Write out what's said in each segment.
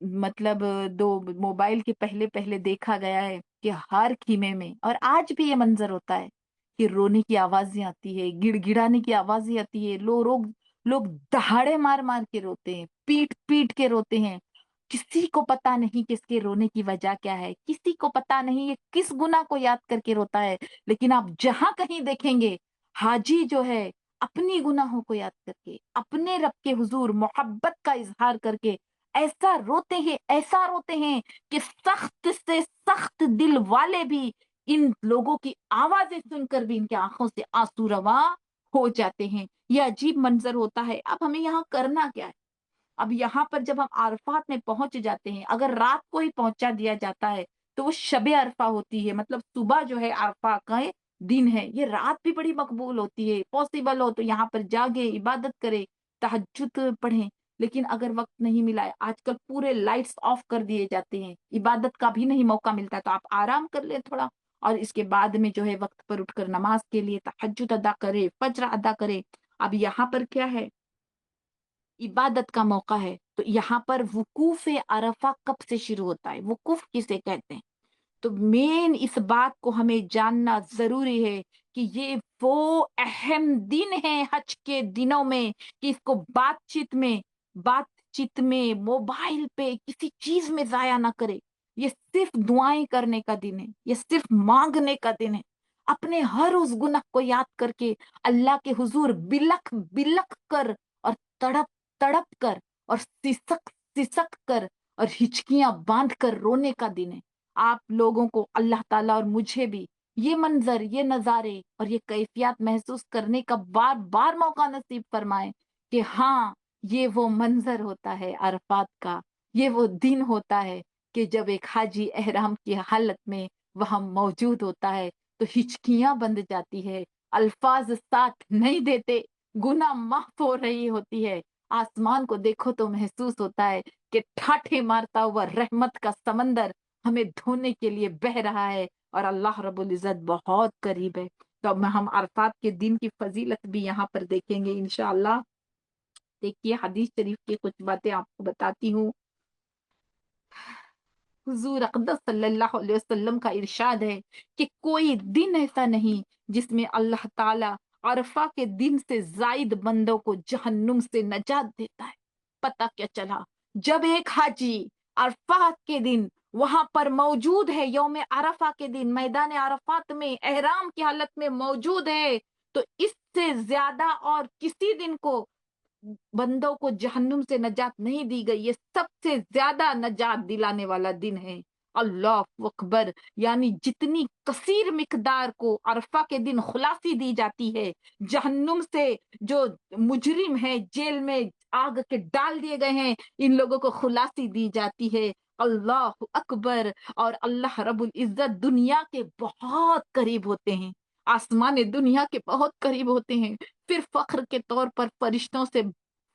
مطلب دو موبائل کے پہلے پہلے دیکھا گیا ہے کہ ہر خیمے میں، اور آج بھی یہ منظر ہوتا ہے کہ رونے کی آوازیں آتی ہے، گڑ گڑانے کی آوازیں آتی ہے، لوگ دہاڑے مار مار کے روتے ہیں، پیٹ پیٹ کے روتے ہیں. کسی کو پتا نہیں کہ اس کے رونے کی وجہ کیا ہے، کسی کو پتا نہیں یہ کس گناہ کو یاد کر کے روتا ہے. لیکن آپ جہاں کہیں دیکھیں گے، حاجی جو ہے اپنی گناہوں کو یاد کر کے، اپنے رب کے حضور محبت کا اظہار کر کے ایسا روتے ہیں کہ سخت سے سخت دل والے بھی ان لوگوں کی آوازیں سن کر بھی ان کی آنکھوں سے آنسو رواں ہو جاتے ہیں. یہ عجیب منظر ہوتا ہے. اب ہمیں یہاں کرنا کیا ہے؟ اب یہاں پر جب ہم عرفات میں پہنچ جاتے ہیں، اگر رات کو ہی پہنچا دیا جاتا ہے تو وہ شب عرفہ ہوتی ہے، مطلب صبح جو ہے عرفہ کا دن ہے. یہ رات بھی بڑی مقبول ہوتی ہے، پاسبل ہو تو یہاں پر جاگے، عبادت کرے، تہجد پڑھیں. لیکن اگر وقت نہیں ملا ہے، آج کل پورے لائٹس آف کر دیے جاتے ہیں، عبادت کا بھی نہیں موقع ملتا، تو آپ آرام کر لیں تھوڑا، اور اس کے بعد میں جو ہے وقت پر اٹھ کر نماز کے لیے تہجد ادا کرے، فجر ادا کرے. اب یہاں پر کیا ہے؟ عبادت کا موقع ہے. تو یہاں پر وقوف عرفہ کب سے شروع ہوتا ہے؟ وقوف کسے کہتے ہیں؟ تو مین اس بات کو ہمیں جاننا ضروری ہے کہ یہ وہ اہم دن ہے حج کے دنوں میں کہ اس کو بات چیت میں موبائل پہ کسی چیز میں ضائع نہ کرے. یہ صرف دعائیں کرنے کا دن ہے، یہ صرف مانگنے کا دن ہے. اپنے ہر اس گناہ کو یاد کر کے اللہ کے حضور بلک بلک کر اور تڑپ تڑپ کر اور سسک سسک کر اور ہچکیاں باندھ کر رونے کا دن ہے. آپ لوگوں کو اللہ تعالیٰ اور مجھے بھی یہ منظر، یہ نظارے اور یہ کیفیات محسوس کرنے کا بار بار موقع نصیب فرمائے کہ ہاں، یہ وہ منظر ہوتا ہے عرفات کا، یہ وہ دن ہوتا ہے کہ جب ایک حاجی احرام کی حالت میں وہاں موجود ہوتا ہے تو ہچکیاں بند جاتی ہے، الفاظ ساتھ نہیں دیتے، گناہ معاف ہو رہی ہوتی ہے. آسمان کو دیکھو تو محسوس ہوتا ہے کہ ٹھاٹھے مارتا ہوا رحمت کا سمندر ہمیں دھونے کے لیے بہ رہا ہے، اور اللہ رب العزت بہت قریب ہے. تو اب ہم عرفات کے دن کی فضیلت بھی یہاں پر دیکھیں گے انشاءاللہ. دیکھیے حدیث شریف کی کچھ باتیں آپ کو بتاتی ہوں. حضور اقدس صلی اللہ علیہ وسلم کا ارشاد ہے کہ کوئی دن ایسا نہیں جس میں اللہ تعالی عرفہ کے دن سے زائد بندوں کو جہنم سے نجات دیتا ہے. پتہ کیا چلا؟ جب ایک حاجی عرفات کے دن وہاں پر موجود ہے، یوم عرفہ کے دن میدان عرفات میں احرام کی حالت میں موجود ہے، تو اس سے زیادہ اور کسی دن کو بندوں کو جہنم سے نجات نہیں دی گئی. یہ سب سے زیادہ نجات دلانے والا دن ہے. اللہ اکبر. یعنی جتنی کثیر مقدار کو عرفہ کے دن خلاصی دی جاتی ہے، جہنم سے جو مجرم ہے جیل میں آگ کے ڈال دیے گئے ہیں، ان لوگوں کو خلاصی دی جاتی ہے. اللہ اکبر. اور اللہ رب العزت دنیا کے بہت قریب ہوتے ہیں، آسمان دنیا کے بہت قریب ہوتے ہیں. پھر فخر کے طور پر فرشتوں سے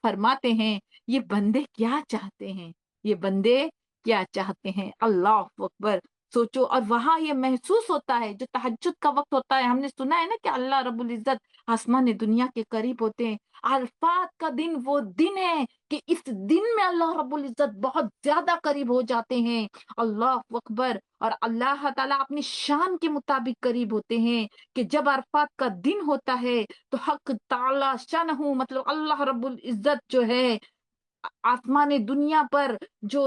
فرماتے ہیں یہ بندے کیا چاہتے ہیں، یہ بندے کیا چاہتے ہیں. اللہ اکبر. سوچو. اور وہاں یہ محسوس ہوتا ہے جو تہجد کا وقت ہوتا ہے، ہم نے سنا ہے نا کہ اللہ رب العزت آسمان دنیا کے قریب ہوتے ہیں. عرفات کا دن وہ دن ہے کہ اس دن میں اللہ رب العزت بہت زیادہ قریب ہو جاتے ہیں. اللہ اکبر. اور اللہ تعالیٰ اپنی شان کے مطابق قریب ہوتے ہیں کہ جب عرفات کا دن ہوتا ہے تو حق تعالی شانہ، مطلب اللہ رب العزت جو ہے آسمان دنیا پر جو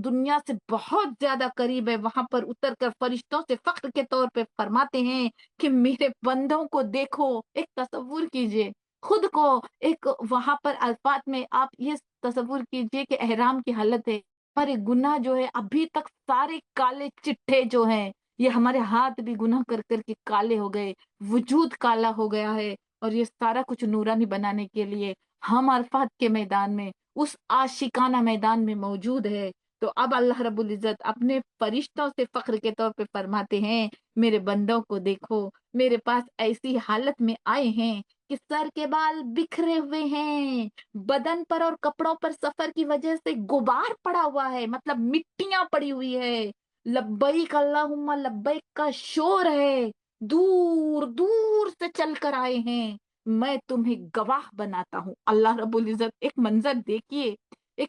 دنیا سے بہت زیادہ قریب ہے، وہاں پر اتر کر فرشتوں سے فخر کے طور پہ فرماتے ہیں کہ میرے بندوں کو دیکھو. ایک تصور کیجئے خود کو، ایک وہاں پر الفات میں آپ یہ تصور کیجئے کہ احرام کی حالت ہے، ہمارے گناہ جو ہے ابھی تک سارے کالے چٹھے جو ہیں، یہ ہمارے ہاتھ بھی گناہ کر کر کے کالے ہو گئے، وجود کالا ہو گیا ہے، اور یہ سارا کچھ نورانی بنانے کے لیے ہم عرفات کے میدان میں، اس عاشقانہ میدان میں موجود ہے. تو اب اللہ رب العزت اپنے فرشتوں سے فخر کے طور پہ فرماتے ہیں میرے بندوں کو دیکھو، میرے پاس ایسی حالت میں آئے ہیں کہ سر کے بال بکھرے ہوئے ہیں، بدن پر اور کپڑوں پر سفر کی وجہ سے غبار پڑا ہوا ہے، مطلب مٹیاں پڑی ہوئی ہے، لبیک اللہم لبیک کا شور ہے، دور دور سے چل کر آئے ہیں، میں تمہیں گواہ بناتا ہوں. اللہ رب العزت. ایک منظر دیکھیے، ایک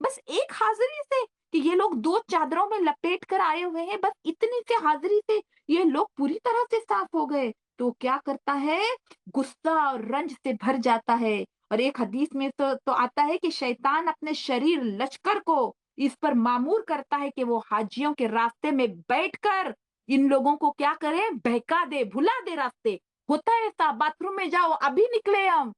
بس ایک حاضری سے کہ یہ لوگ دو چادروں میں لپیٹ کر آئے ہوئے ہیں، بس اتنی سے حاضری سے یہ لوگ پوری طرح سے صاف ہو گئے. تو کیا کرتا ہے، غصہ اور رنج سے بھر جاتا ہے. اور ایک حدیث میں تو آتا ہے کہ شیطان اپنے شریر لشکر کو اس پر معمور کرتا ہے کہ وہ حاجیوں کے راستے میں بیٹھ کر ان لوگوں کو کیا کرے، بہکا دے، بھلا دے راستے. ہوتا ہے ایسا، باتھ روم میں جاؤ، ابھی نکلے ہم،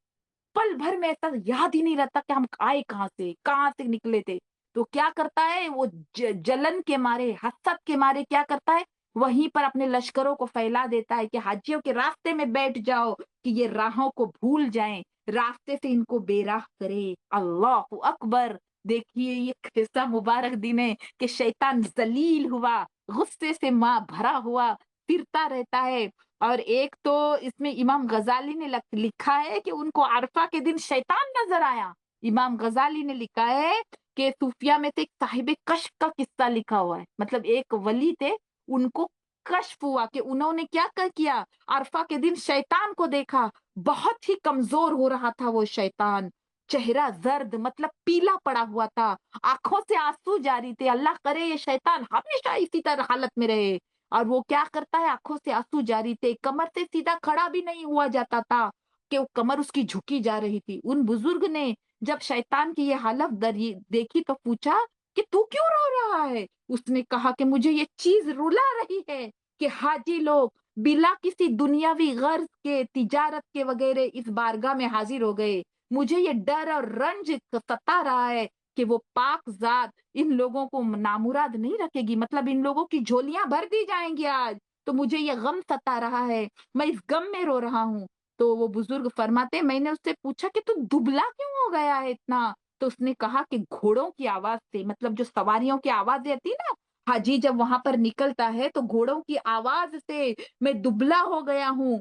پل بھر میں ایسا یاد ہی نہیں رہتا کہ ہم آئے کہاں سے نکلے تھے. تو کیا کرتا ہے وہ، جلن کے مارے، حسد کے مارے کیا کرتا ہے، وہیں پر اپنے لشکروں کو پھیلا دیتا ہے کہ حاجیوں کے راستے میں بیٹھ جاؤ کہ یہ راہوں کو بھول جائیں، راستے سے ان کو بے راہ کرے. اللہ اکبر. دیکھیے یہ کیسا مبارک دن ہے کہ شیطان ذلیل ہوا، غصے سے ماں بھرا ہوا پھرتا رہتا ہے. اور ایک تو اس میں امام غزالی نے لکھا ہے کہ ان کو عرفہ کے دن شیطان نظر آیا. امام غزالی نے لکھا ہے کہ صوفیہ میں سے ایک صاحب کشف کا قصہ لکھا ہوا ہے، مطلب ایک ولی تھے، ان کو کشف ہوا کہ انہوں نے کیا کیا، عرفہ کے دن شیطان کو دیکھا. بہت ہی کمزور ہو رہا تھا وہ شیطان، چہرہ زرد مطلب پیلا پڑا ہوا تھا، آنکھوں سے آنسو جاری تھے. اللہ کرے یہ شیطان ہمیشہ اسی طرح حالت میں رہے. اور وہ کیا کرتا ہے، آنکھوں سے آنسو جاری تھے، کمر سے سیدھا کھڑا بھی نہیں ہوا جاتا تھا کہ وہ کمر اس کی جھکی جا رہی تھی. ان بزرگ نے جب شیطان کی یہ حالت دیکھی تو پوچھا کہ تو کیوں رو رہا ہے. اس نے کہا کہ مجھے یہ چیز رلا رہی ہے کہ حاجی لوگ بلا کسی دنیاوی غرض کے، تجارت کے وغیرہ اس بارگاہ میں حاضر ہو گئے. مجھے یہ ڈر اور رنج ستا رہا ہے کہ وہ پاک ذات ان لوگوں کو نامراد نہیں رکھے گی، مطلب ان لوگوں کی جھولیاں بھر دی جائیں گی آج. تو مجھے یہ غم ستا رہا ہے، میں اس غم میں رو رہا ہوں. تو وہ بزرگ فرماتے، میں نے اس سے پوچھا کہ تو دبلا کیوں ہو گیا ہے اتنا. تو اس نے کہا کہ گھوڑوں کی آواز سے، مطلب جو سواریوں کی آواز آتی نا، حاجی جب وہاں پر نکلتا ہے تو گھوڑوں کی آواز سے میں دبلا ہو گیا ہوں.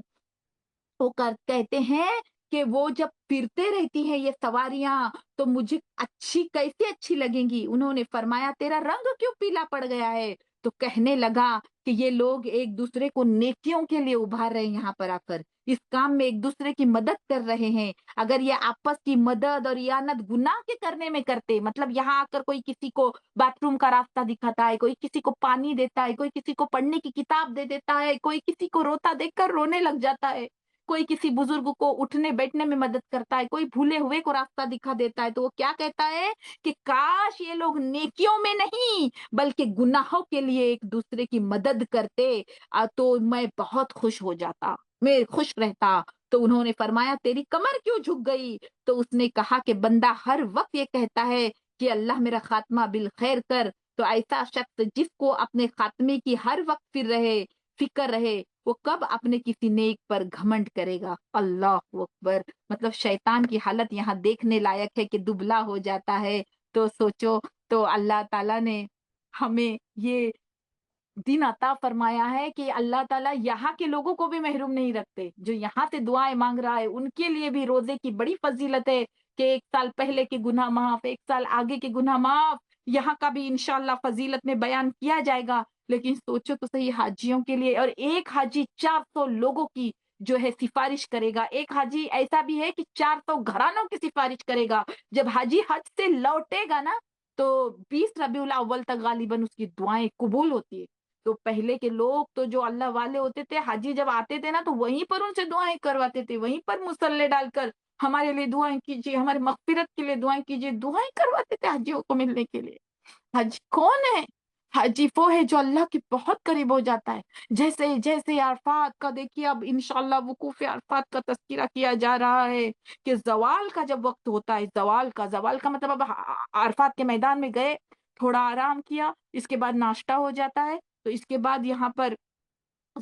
وہ کہتے ہیں کہ وہ جب پھرتے رہتی ہیں یہ سواریاں تو مجھے کیسے اچھی لگیں گی. انہوں نے فرمایا تیرا رنگ کیوں پیلا پڑ گیا ہے. تو کہنے لگا کہ یہ لوگ ایک دوسرے کو نیکیوں کے لیے ابھار رہے ہیں، یہاں پر آ کر اس کام میں ایک دوسرے کی مدد کر رہے ہیں. اگر یہ آپس کی مدد اور اعانت گناہ کے کرنے میں کرتے، مطلب یہاں آ کر کوئی کسی کو باتھ روم کا راستہ دکھاتا ہے، کوئی کسی کو پانی دیتا ہے، کوئی کسی کو پڑھنے کی کتاب دے دیتا ہے، کوئی کسی کو روتا دیکھ کر رونے لگ جاتا ہے، کوئی کسی بزرگ کو اٹھنے بیٹھنے میں مدد کرتا ہے، کوئی بھولے ہوئے کو راستہ دکھا دیتا ہے، تو وہ کیا کہتا ہے کہ کاش یہ لوگ نیکیوں میں نہیں بلکہ گناہوں کے لیے ایک دوسرے کی مدد کرتے تو میں بہت خوش ہو جاتا، میں خوش رہتا. تو انہوں نے فرمایا تیری کمر کیوں جھک گئی. تو اس نے کہا کہ بندہ ہر وقت یہ کہتا ہے کہ اللہ میرا خاتمہ بالخیر کر. تو ایسا شخص جس کو اپنے خاتمے کی ہر وقت فکر رہے، وہ کب اپنے کسی نیک پر گھمنڈ کرے گا. اللہ اکبر. مطلب شیطان کی حالت یہاں دیکھنے لائق ہے کہ دبلا ہو جاتا ہے. تو سوچو، تو اللہ تعالیٰ نے ہمیں یہ دن عطا فرمایا ہے کہ اللہ تعالیٰ یہاں کے لوگوں کو بھی محروم نہیں رکھتے. جو یہاں سے دعائیں مانگ رہا ہے ان کے لیے بھی روزے کی بڑی فضیلت ہے کہ ایک سال پہلے کے گناہ معاف، ایک سال آگے کے گناہ معاف. یہاں کا بھی انشاءاللہ فضیلت میں بیان کیا جائے گا. لیکن سوچو تو صحیح، حاجیوں کے لیے، اور ایک حاجی 400 لوگوں کی جو ہے سفارش کرے گا. ایک حاجی ایسا بھی ہے کہ 400 گھرانوں کی سفارش کرے گا. جب حاجی حج سے لوٹے گا نا تو 20 ربیع الاول تک غالباً اس کی دعائیں قبول ہوتی ہے. تو پہلے کے لوگ تو جو اللہ والے ہوتے تھے، حاجی جب آتے تھے نا تو وہیں پر ان سے دعائیں کرواتے تھے، وہیں پر مصلے ڈال کر ہمارے لیے دعائیں کیجیے، ہمارے مغفرت کے لیے دعائیں کیجیے، دعائیں کرواتے تھے حاجیوں کو ملنے کے لیے. حج کون ہے؟ حاجی وہ ہے جو اللہ کے بہت قریب ہو جاتا ہے. جیسے جیسے عرفات کا دیکھیے، اب انشاءاللہ وقوف عرفات کا تذکرہ کیا جا رہا ہے کہ زوال کا جب وقت ہوتا ہے، زوال کا مطلب اب عرفات کے میدان میں گئے، تھوڑا آرام کیا، اس کے بعد ناشتہ ہو جاتا ہے. تو اس کے بعد یہاں پر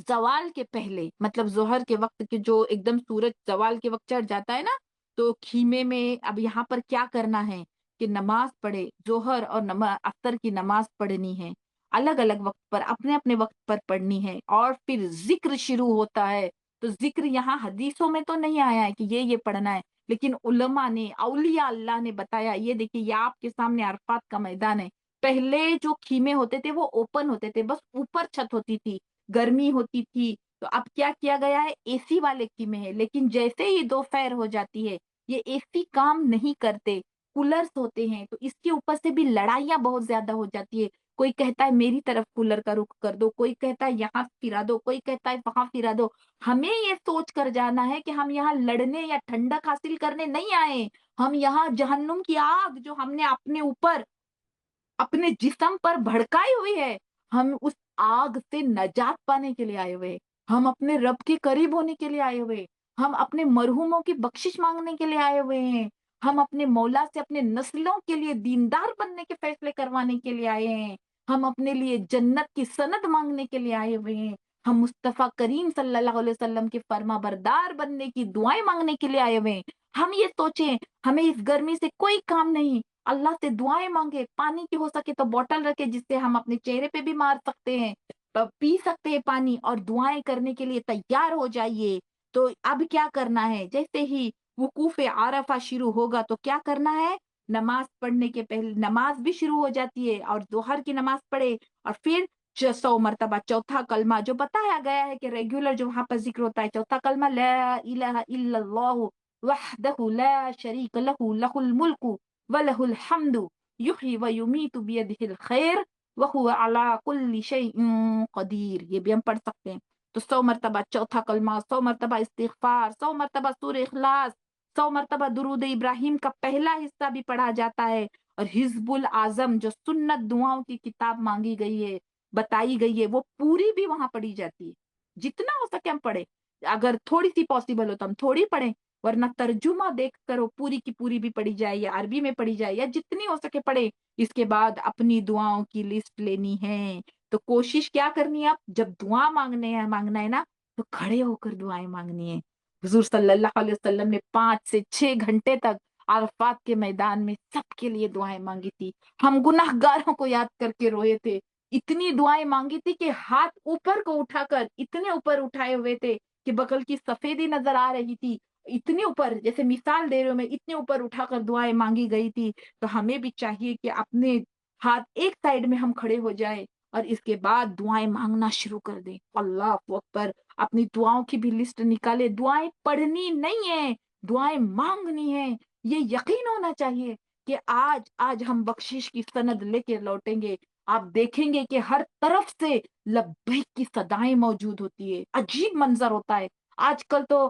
زوال کے پہلے، مطلب ظہر کے وقت کے جو ایک دم سورج زوال کے وقت چڑھ جاتا ہے نا، تو خیمے میں اب یہاں پر کیا کرنا ہے کہ نماز پڑھے، ظہر اور عصر کی نماز پڑھنی ہے الگ الگ وقت پر، اپنے اپنے وقت پر پڑھنی ہے. اور پھر ذکر شروع ہوتا ہے. تو ذکر یہاں حدیثوں میں تو نہیں آیا ہے کہ یہ پڑھنا ہے، لیکن علماء نے، اولیاء اللہ نے بتایا. یہ دیکھیے، یہ آپ کے سامنے عرفات کا میدان ہے. پہلے جو خیمے ہوتے تھے وہ اوپن ہوتے تھے، بس اوپر چھت ہوتی تھی، گرمی ہوتی تھی. تو اب کیا کیا گیا ہے، اے سی والے خیمے ہیں. لیکن جیسے ہی دوپہر ہو جاتی ہے، یہ اے سی کام نہیں کرتے. کولرس ہوتے ہیں تو اس کے اوپر سے بھی لڑائیاں بہت زیادہ ہو جاتی ہے. کوئی کہتا ہے میری طرف کولر کا رخ کر دو، کوئی کہتا ہے یہاں پھرا دو، کوئی کہتا ہے وہاں پھرا دو. ہمیں یہ سوچ کر جانا ہے کہ ہم یہاں لڑنے یا ٹھنڈک حاصل کرنے نہیں آئے. ہم یہاں جہنم کی آگ جو ہم نے اپنے اوپر اپنے جسم پر بھڑکائی ہوئی ہے، ہم اس آگ سے نجات پانے کے لیے آئے ہوئے. ہم اپنے رب کے قریب ہونے کے لیے آئے ہوئے. ہم اپنے مرحوموں کی بخشش مانگنے کے لیے آئے ہوئے ہیں. ہم اپنے مولا سے اپنے نسلوں کے لیے دیندار بننے کے فیصلے کروانے کے لیے آئے ہیں. ہم اپنے لیے جنت کی سند مانگنے کے لیے آئے ہوئے ہیں. ہم مصطفیٰ کریم صلی اللہ علیہ وسلم کے فرما بردار بننے کی دعائیں مانگنے کے لیے آئے ہوئے ہیں. ہم یہ سوچیں ہمیں اس گرمی سے کوئی کام نہیں، اللہ سے دعائیں مانگے، پانی کی ہو سکے تو بوٹل رکھے جس سے ہم اپنے چہرے پہ بھی مار سکتے ہیں، پی سکتے ہیں پانی، اور دعائیں کرنے کے لیے تیار ہو جائیے. تو اب کیا کرنا ہے؟ جیسے ہی وقوف عرفہ شروع ہوگا تو کیا کرنا ہے؟ نماز پڑھنے کے پہلے نماز بھی شروع ہو جاتی ہے، اور ظہر کی نماز پڑھے، اور پھر 100 مرتبہ چوتھا کلمہ جو بتایا گیا ہے کہ ریگولر جو وہاں پر ذکر ہوتا ہے، چوتھا کلمہ لا الہ الا اللہ وحدہ لا شریک لہ لہ الملک وَلَهُ الْحَمْدُ يُحْيِي وَيُمِيتُ بِيَدِهِ الْخَيْرُ وَهُوَ عَلَىٰ كُلِّ شَيْءٍ قَدِيرٌ. یہ بھی ہم پڑھ سکتے ہیں. تو 100 مرتبہ چوتھا کلمہ، 100 مرتبہ استغفار، 100 مرتبہ سورہ اخلاص، 100 مرتبہ درود ابراہیم کا پہلا حصہ بھی پڑھا جاتا ہے. اور حزب العظم جو سنت دعاؤں کی کتاب مانگی گئی ہے، بتائی گئی ہے، وہ پوری بھی وہاں پڑھی جاتی ہے. جتنا ہو سکے ہم پڑھیں. اگر تھوڑی سی پاسبل ہو تو ہم تھوڑی پڑھیں، ورنہ ترجمہ دیکھ کر وہ پوری کی پوری بھی پڑھی جائے، یا عربی میں پڑھی جائے، یا جتنی ہو سکے پڑھے. اس کے بعد اپنی دعاؤں کی لسٹ لینی ہے. تو کوشش کیا کرنی ہے؟ آپ جب دعا مانگنا ہے نا، تو کھڑے ہو کر دعائیں مانگنی ہے. حضور صلی اللہ علیہ وسلم نے 5 سے 6 گھنٹے تک عرفات کے میدان میں سب کے لیے دعائیں مانگی تھی. ہم گناہ گاروں کو یاد کر کے روئے تھے. اتنی دعائیں مانگی تھی کہ ہاتھ اوپر کو اٹھا کر اتنے اوپر اٹھائے ہوئے تھے کہ بغل کی سفیدی نظر آ رہی تھی. اتنے اوپر، جیسے مثال دے رہے ہوں میں، اتنے اوپر اٹھا کر دعائیں مانگی گئی تھی. تو ہمیں بھی چاہیے کہ اپنے ہاتھ ایک سائیڈ میں ہم کھڑے ہو جائیں، اور اس کے بعد دعائیں مانگنا شروع کر دیں. اللہ اکبر. اپنی دعاؤں کی بھی لسٹ نکالے. دعائیں پڑھنی نہیں ہے، دعائیں مانگنی ہے. یہ یقین ہونا چاہیے کہ آج ہم بخشش کی سند لے کے لوٹیں گے. آپ دیکھیں گے کہ ہر طرف سے لبیک کی صدائیں موجود ہوتی ہے. عجیب منظر ہوتا ہے. آج کل تو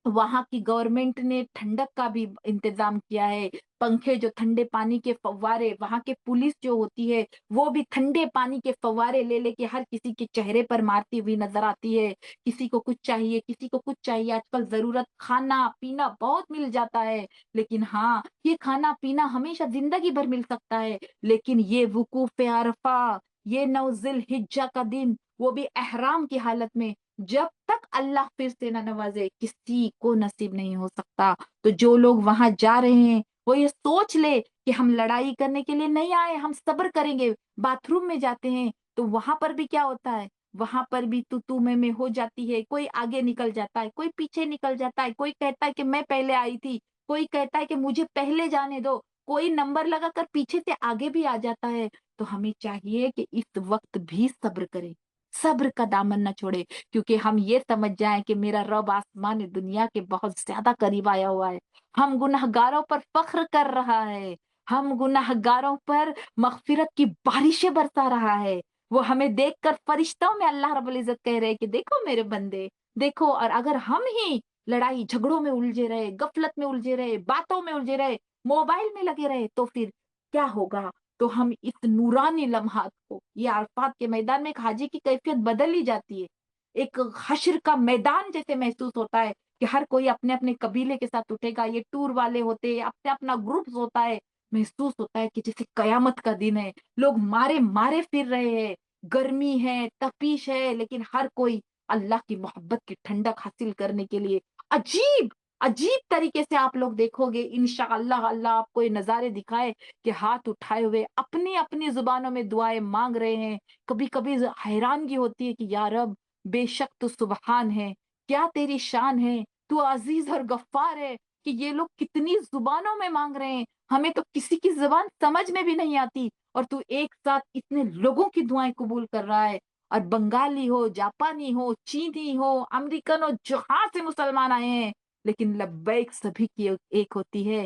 وہاں کی گورنمنٹ نے ٹھنڈک کا بھی انتظام کیا ہے. پنکھے، جو ٹھنڈے پانی کے فوارے، وہاں کے پولیس جو ہوتی ہے وہ بھی ٹھنڈے پانی کے فوارے لے لے کے ہر کسی کے چہرے پر مارتی ہوئی نظر آتی ہے. کسی کو کچھ چاہیے، کسی کو کچھ چاہیے. آج کل ضرورت کھانا پینا بہت مل جاتا ہے، لیکن ہاں، یہ کھانا پینا ہمیشہ زندگی بھر مل سکتا ہے، لیکن یہ وقوف عرفہ، یہ 9 ذی الحجہ کا دن، وہ بھی احرام کی حالت میں، جب تک اللہ پھر سے نہ نوازے کسی کو نصیب نہیں ہو سکتا. تو جو لوگ وہاں جا رہے ہیں وہ یہ سوچ لے کہ ہم لڑائی کرنے کے لیے نہیں آئے، ہم صبر کریں گے. باتھ روم میں جاتے ہیں تو وہاں پر بھی کیا ہوتا ہے؟ وہاں پر بھی تو میں ہو جاتی ہے. کوئی آگے نکل جاتا ہے، کوئی پیچھے نکل جاتا ہے، کوئی کہتا ہے کہ میں پہلے آئی تھی، کوئی کہتا ہے کہ مجھے پہلے جانے دو، کوئی نمبر لگا کر پیچھے سے آگے بھی آ جاتا ہے. تو ہمیں چاہیے کہ اس وقت بھی صبر کریں، صبر کا دامن نہ چھوڑے، کیونکہ ہم یہ سمجھ جائیں کہ میرا رب آسمان دنیا کے بہت زیادہ قریب آیا ہوا ہے. ہم گناہ گاروں پر فخر کر رہا ہے، ہم گناہ گاروں پر مغفرت کی بارشیں برسا رہا ہے. وہ ہمیں دیکھ کر فرشتوں میں اللہ رب العزت کہہ رہے کہ دیکھو میرے بندے، دیکھو. اور اگر ہم ہی لڑائی جھگڑوں میں الجھے رہے، غفلت میں الجھے رہے، باتوں میں الجھے رہے، موبائل میں لگے رہے، تو پھر کیا ہوگا؟ تو ہم اس نورانی لمحات کو، یہ عرفات کے میدان میں ایک حاجی کی کیفیت بدل ہی جاتی ہے. ایک حشر کا میدان جیسے محسوس ہوتا ہے کہ ہر کوئی اپنے اپنے قبیلے کے ساتھ اٹھے گا. یہ ٹور والے ہوتے ہیں، اپنا اپنا گروپ ہوتا ہے. محسوس ہوتا ہے کہ جیسے قیامت کا دن ہے. لوگ مارے مارے پھر رہے ہیں، گرمی ہے، تپیش ہے، لیکن ہر کوئی اللہ کی محبت کی ٹھنڈک حاصل کرنے کے لیے عجیب عجیب طریقے سے آپ لوگ دیکھو گے. انشاءاللہ اللہ آپ کو یہ نظارے دکھائے کہ ہاتھ اٹھائے ہوئے اپنی اپنی زبانوں میں دعائیں مانگ رہے ہیں. کبھی کبھی حیرانگی ہوتی ہے کہ یا رب، بے شک تو سبحان ہے، کیا تیری شان ہے، تو عزیز اور غفار ہے کہ یہ لوگ کتنی زبانوں میں مانگ رہے ہیں. ہمیں تو کسی کی زبان سمجھ میں بھی نہیں آتی، اور تو ایک ساتھ اتنے لوگوں کی دعائیں قبول کر رہا ہے. اور بنگالی ہو، جاپانی ہو، چینی ہو، امریکن ہو، جہاں سے مسلمان آئے ہیں، لیکن لبیک سبھی کی ایک ہوتی ہے،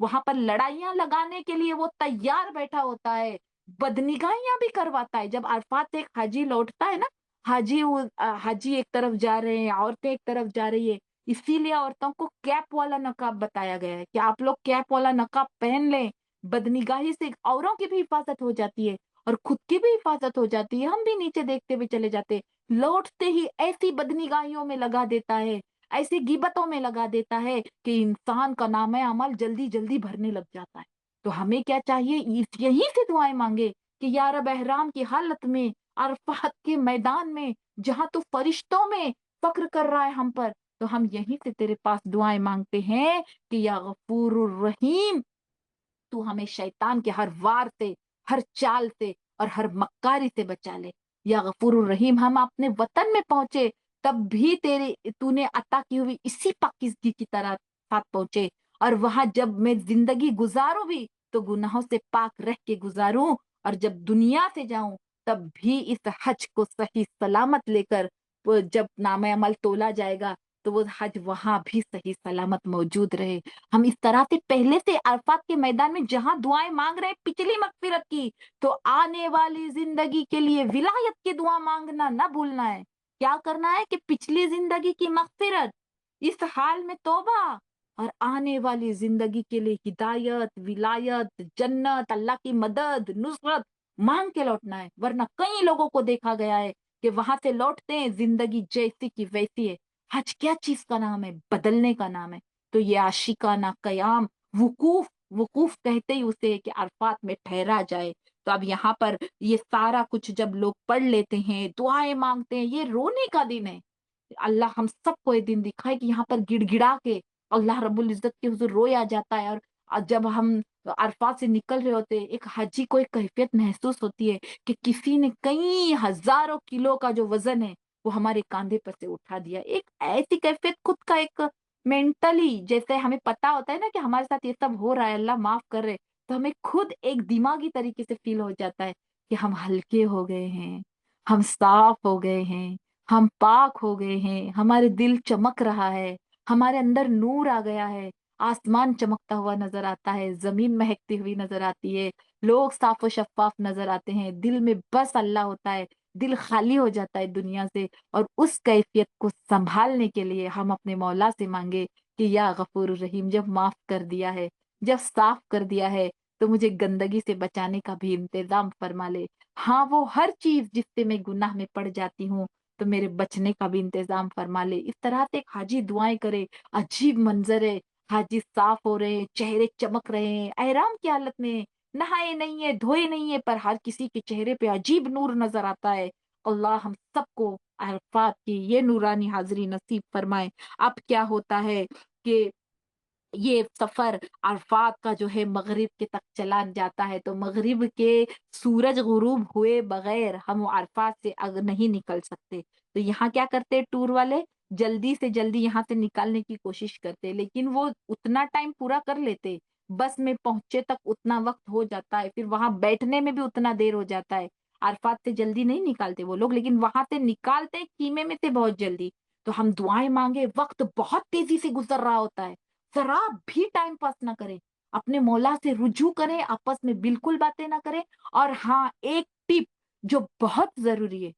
وہاں پر لڑائیاں لگانے کے لیے وہ تیار بیٹھا ہوتا ہے، بدنگاہیاں بھی کرواتا ہے۔ جب عرفات سے ایک حاجی لوٹتا ہے نا، حاجی ایک طرف جا رہے ہیں، عورتیں ایک طرف جا رہی ہے، اسی لیے عورتوں کو کیپ والا نقاب بتایا گیا ہے کہ آپ لوگ کیپ والا نقاب پہن لیں، بدنگاہی سے اوروں کی بھی حفاظت ہو جاتی ہے اور خود کی بھی حفاظت ہو جاتی ہے، ہم بھی نیچے دیکھتے ہوئے چلے جاتے، لوٹتے ہی ایسی بدنگاہیوں میں لگا دیتا ہے، ایسی غیبتوں میں لگا دیتا ہے کہ انسان کا نام عمل جلدی جلدی بھرنے لگ جاتا ہے۔ تو ہمیں کیا چاہیے، یہیں سے دعائیں مانگے کہ یا رب احرام کی حالت میں، عرفات کے میدان میں، جہاں تو فرشتوں میں فخر کر رہا ہے ہم پر، تو ہم یہیں سے تیرے پاس دعائیں مانگتے ہیں کہ یا غفور الرحیم، تو ہمیں شیطان کے ہر وار سے، ہر چال سے اور ہر مکاری سے بچا لے۔ یا غفور الرحیم، ہم اپنے وطن میں پہنچے تب بھی تو نے عطا کی ہوئی اسی پاکیزگی کی طرح ساتھ پہنچے، اور وہاں جب میں زندگی گزاروں بھی تو گناہوں سے پاک رہ کے گزاروں، اور جب دنیا سے جاؤں تب بھی اس حج کو صحیح سلامت لے کر، وہ جب نام عمل تولا جائے گا تو وہ حج وہاں بھی صحیح سلامت موجود رہے۔ ہم اس طرح سے پہلے سے عرفات کے میدان میں جہاں دعائیں مانگ رہے ہیں پچھلی مغفرت کی، تو آنے والی زندگی کے لیے ولایت کی دعا مانگنا نہ بھولنا ہے۔ کیا کرنا ہے کہ پچھلی زندگی کی مغفرت، اس حال میں توبہ، اور آنے والی زندگی کے لیے ہدایت، ولایت، جنت، اللہ کی مدد، نصرت مانگ کے لوٹنا ہے۔ ورنہ کئی لوگوں کو دیکھا گیا ہے کہ وہاں سے لوٹتے ہیں زندگی جیسی کی ویسی ہے۔ حج کیا چیز کا نام ہے؟ بدلنے کا نام ہے۔ تو یہ عاشقانہ قیام، وقوف، وقوف کہتے ہی اسے کہ عرفات میں ٹھہرا جائے۔ تو اب یہاں پر یہ سارا کچھ جب لوگ پڑھ لیتے ہیں، دعائیں مانگتے ہیں، یہ رونے کا دن ہے۔ اللہ ہم سب کو یہ دن دکھائے کہ یہاں پر گڑ گڑا کے اللہ رب العزت کے حضور رویا جاتا ہے، اور جب ہم عرفات سے نکل رہے ہوتے ہیں، ایک حاجی کو ایک کیفیت محسوس ہوتی ہے کہ کسی نے کئی ہزاروں کلو کا جو وزن ہے وہ ہمارے کاندھے پر سے اٹھا دیا۔ ایک ایسی کیفیت، خود کا ایک مینٹلی، جیسے ہمیں پتا ہوتا ہے نا کہ ہمارے ساتھ یہ سب ہو رہا ہے، اللہ معاف کر رہے، تو ہمیں خود ایک دماغی طریقے سے فیل ہو جاتا ہے کہ ہم ہلکے ہو گئے ہیں، ہم صاف ہو گئے ہیں، ہم پاک ہو گئے ہیں، ہمارے دل چمک رہا ہے، ہمارے اندر نور آ گیا ہے، آسمان چمکتا ہوا نظر آتا ہے، زمین مہکتی ہوئی نظر آتی ہے، لوگ صاف و شفاف نظر آتے ہیں، دل میں بس اللہ ہوتا ہے، دل خالی ہو جاتا ہے دنیا سے۔ اور اس کیفیت کو سنبھالنے کے لیے ہم اپنے مولا سے مانگے کہ یا غفور الرحیم، جب معاف کر دیا ہے، جب صاف کر دیا ہے، تو مجھے گندگی سے بچانے کا بھی انتظام فرما لے۔ ہاں، وہ ہر چیز جس سے میں گناہ میں پڑ جاتی ہوں تو میرے بچنے کا بھی انتظام فرما لے۔ اس طرح سے ایک حاجی دعائیں کرے، عجیب منظر ہے، حاجی صاف ہو رہے ہیں، چہرے چمک رہے ہیں، احرام کی حالت میں نہائے نہیں ہے، دھوئے نہیں ہے، پر ہر کسی کے چہرے پہ عجیب نور نظر آتا ہے۔ اللہ ہم سب کو عرفات کی یہ نورانی حاضری نصیب فرمائے۔ اب کیا ہوتا ہے کہ یہ سفر عرفات کا جو ہے مغرب کے تک چلا جاتا ہے، تو مغرب کے سورج غروب ہوئے بغیر ہم عرفات سے نہیں نکل سکتے۔ تو یہاں کیا کرتے ٹور والے، جلدی سے جلدی یہاں سے نکالنے کی کوشش کرتے، لیکن وہ اتنا ٹائم پورا کر لیتے، بس میں پہنچے تک اتنا وقت ہو جاتا ہے، پھر وہاں بیٹھنے میں بھی اتنا دیر ہو جاتا ہے۔ عرفات سے جلدی نہیں نکالتے وہ لوگ، لیکن وہاں سے نکالتے خیمے میں سے بہت جلدی۔ تو ہم دعائیں مانگے، وقت بہت تیزی سے گزر رہا ہوتا ہے، ذرا بھی ٹائم پاس نہ کریں، اپنے مولا سے رجوع کریں، آپس میں بالکل باتیں نہ کریں۔ اور ہاں، ایک ٹپ جو بہت ضروری ہے،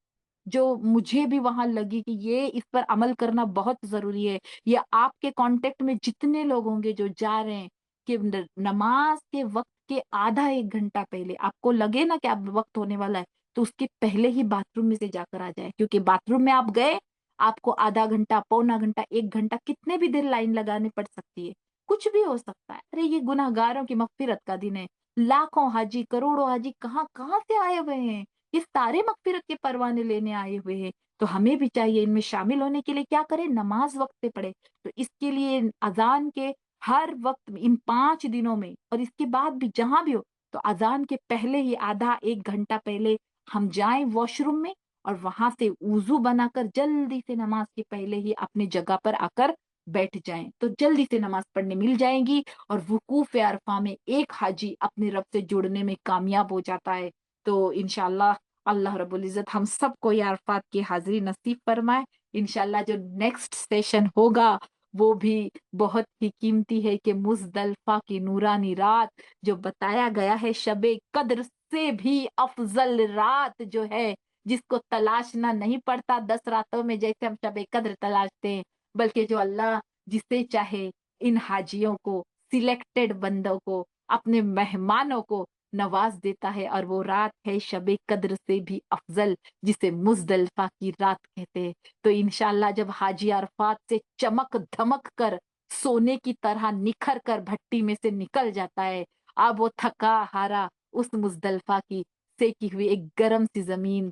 جو مجھے بھی وہاں لگی کہ یہ اس پر عمل کرنا بہت ضروری ہے، یہ آپ کے کانٹیکٹ میں جتنے لوگ ہوں گے جو جا رہے ہیں، کہ نماز کے وقت کے آدھا ایک گھنٹہ پہلے آپ کو لگے نا کہ اب وقت ہونے والا ہے، تو اس کے پہلے ہی باتھ روم میں سے جا کر آ جائے، کیونکہ باتھ روم میں آپ گئے، آپ کو آدھا گھنٹہ، پونا گھنٹہ، ایک گھنٹہ، کتنے بھی دیر لائن لگانے پڑ سکتی ہے، کچھ بھی ہو سکتا ہے۔ ارے یہ گناہ گاروں کی مغفرت کا دن ہے، لاکھوں حاجی، کروڑوں حاجی کہاں کہاں سے آئے ہوئے ہیں، یہ سارے مغفرت کے پروانے لینے آئے ہوئے ہیں۔ تو ہمیں بھی چاہیے ان میں شامل ہونے کے لیے کیا کرے، نماز وقت سے پڑھے۔ تو اس کے لیے اذان کے ہر وقت ان 5 دنوں میں، اور اس کے بعد بھی جہاں بھی ہو، تو اذان کے پہلے ہی آدھا ایک گھنٹہ پہلے ہم جائیں واش روم میں، اور وہاں سے وضو بنا کر جلدی سے نماز کے پہلے ہی اپنی جگہ پر آ کر بیٹھ جائیں، تو جلدی سے نماز پڑھنے مل جائیں گی، اور وقوف عرفہ میں ایک حاجی اپنے رب سے جڑنے میں کامیاب ہو جاتا ہے۔ تو انشاءاللہ اللہ رب العزت ہم سب کو یہ عرفات کی حاضری نصیب فرمائے۔ انشاءاللہ جو نیکسٹ سیشن ہوگا وہ بھی بہت ہی قیمتی ہے کہ مزدلفہ کی نورانی رات جو بتایا گیا ہے شب قدر سے بھی افضل رات جو ہے، جس کو تلاشنا نہیں پڑتا 10 راتوں میں جیسے ہم شب قدر تلاشتے ہیں، بلکہ جو اللہ جسے چاہے ان حاجیوں کو، سلیکٹڈ بندوں کو، اپنے مہمانوں کو نواز دیتا ہے، اور وہ رات ہے شب قدر سے بھی افضل، جسے مزدلفہ کی رات کہتے ہیں۔ تو انشاءاللہ جب حاجی عرفات سے چمک دھمک کر سونے کی طرح نکھر کر بھٹی میں سے نکل جاتا ہے، اب وہ تھکا ہارا اس مزدلفہ کی سیکی ہوئی ایک گرم سی زمین،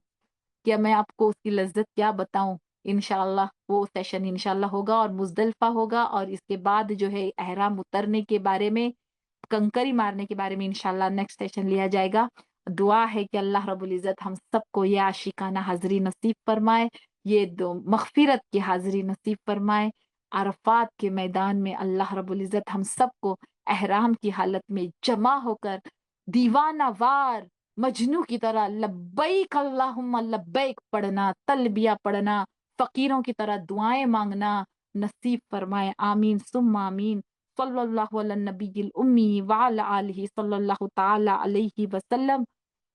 کیا میں آپ کو اس کی لذت کیا بتاؤں؟ انشاءاللہ وہ سیشن انشاءاللہ ہوگا اور مزدلفہ ہوگا، اور اس کے بعد جو ہے احرام اترنے کے بارے میں، کنکری مارنے کے بارے میں انشاءاللہ نیکسٹ سیشن لیا جائے گا۔ دعا ہے کہ اللہ رب العزت ہم سب کو یہ عاشقانہ حاضری نصیب فرمائے، یہ مغفرت کی حاضری نصیب فرمائے۔ عرفات کے میدان میں اللہ رب العزت ہم سب کو احرام کی حالت میں جمع ہو کر دیوانہ وار مجنو کی طرح لبیک اللہم لبیک پڑھنا، تلبیہ پڑھنا، فقیروں کی طرح دعائیں مانگنا نصیب فرمائے، آمین ثم آمین۔ صلی اللہ علی النبی الامی وعلی آلہ صلی اللہ تعالی علیہ وسلم۔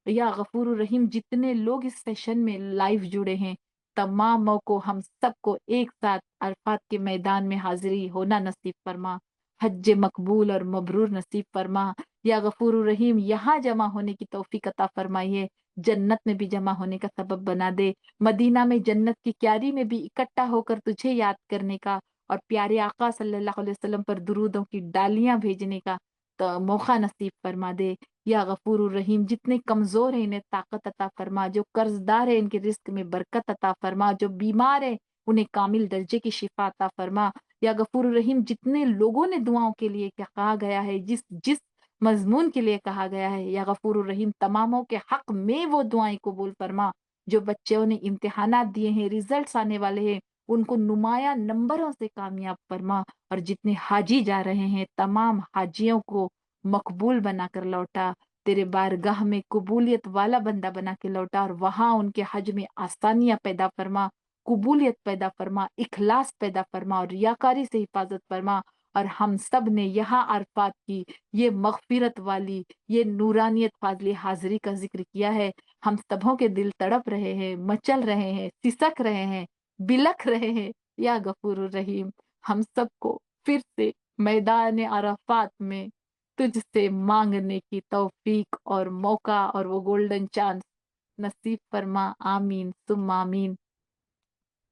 یا غفور الرحیم، جتنے لوگ اس سیشن میں لائیو جڑے ہیں تماموں کو، ہم سب کو ایک ساتھ عرفات کے میدان میں حاضری ہونا نصیب فرما، حج مقبول اور مبرور نصیب فرما۔ یا غفور الرحیم، یہاں جمع ہونے کی توفیق عطا فرمائیے، جنت میں بھی جمع ہونے کا سبب بنا دے، مدینہ میں جنت کی کیاری میں بھی اکٹھا ہو کر تجھے یاد کرنے کا اور پیارے آقا صلی اللہ علیہ وسلم پر درودوں کی ڈالیاں بھیجنے کا تو موقع نصیب فرما دے۔ یا غفور الرحیم، جتنے کمزور ہیں انہیں طاقت عطا فرما، جو قرض دار ہیں ان کے رزق میں برکت عطا فرما، جو بیمار ہیں انہیں کامل درجے کی شفا عطا فرما۔ یا غفور الرحیم، جتنے لوگوں نے دعاؤں کے لیے کہا گیا ہے، جس جس مضمون کے لیے کہا گیا ہے، یا غفور الرحیم تماموں کے حق میں وہ دعائیں قبول فرما۔ جو بچوں نے امتحانات دیے ہیں، ریزلٹس آنے والے ہیں، ان کو نمایاں نمبروں سے کامیاب فرما، اور جتنے حاجی جا رہے ہیں تمام حاجیوں کو مقبول بنا کر لوٹا، تیرے بارگاہ میں قبولیت والا بندہ بنا کے لوٹا، اور وہاں ان کے حج میں آسانیاں پیدا فرما، قبولیت پیدا فرما، اخلاص پیدا فرما، اور ریاکاری سے حفاظت فرما۔ اور ہم سب نے یہاں عرفات کی یہ مغفرت والی، یہ نورانیت فاضلی حاضری کا ذکر کیا ہے، ہم سبوں کے دل تڑپ رہے ہیں، مچل رہے ہیں، سسک رہے ہیں، بلکھ رہے ہیں۔ یا غفور الرحیم، ہم سب کو پھر سے میدان عرفات میں تجھ سے مانگنے کی توفیق اور موقع اور وہ گولڈن چانس نصیب فرما، آمین ثم آمین۔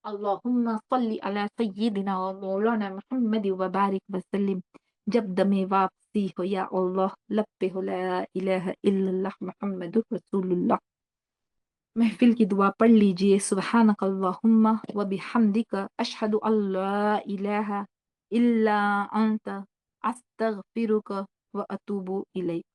اللہم صلی علی سیدنا و مولانا محمد وبارک وسلم۔ جب دم واپسی ہو یا اللہ، لب پہ ہو لا الہ الا اللہ محمد رسول اللہ۔ محفل کی دعا پڑھ لیجئے، سبحانک اللہم و بحمدک، اشہد ان لا الہ الا انت، استغفرک و اتوب الیک۔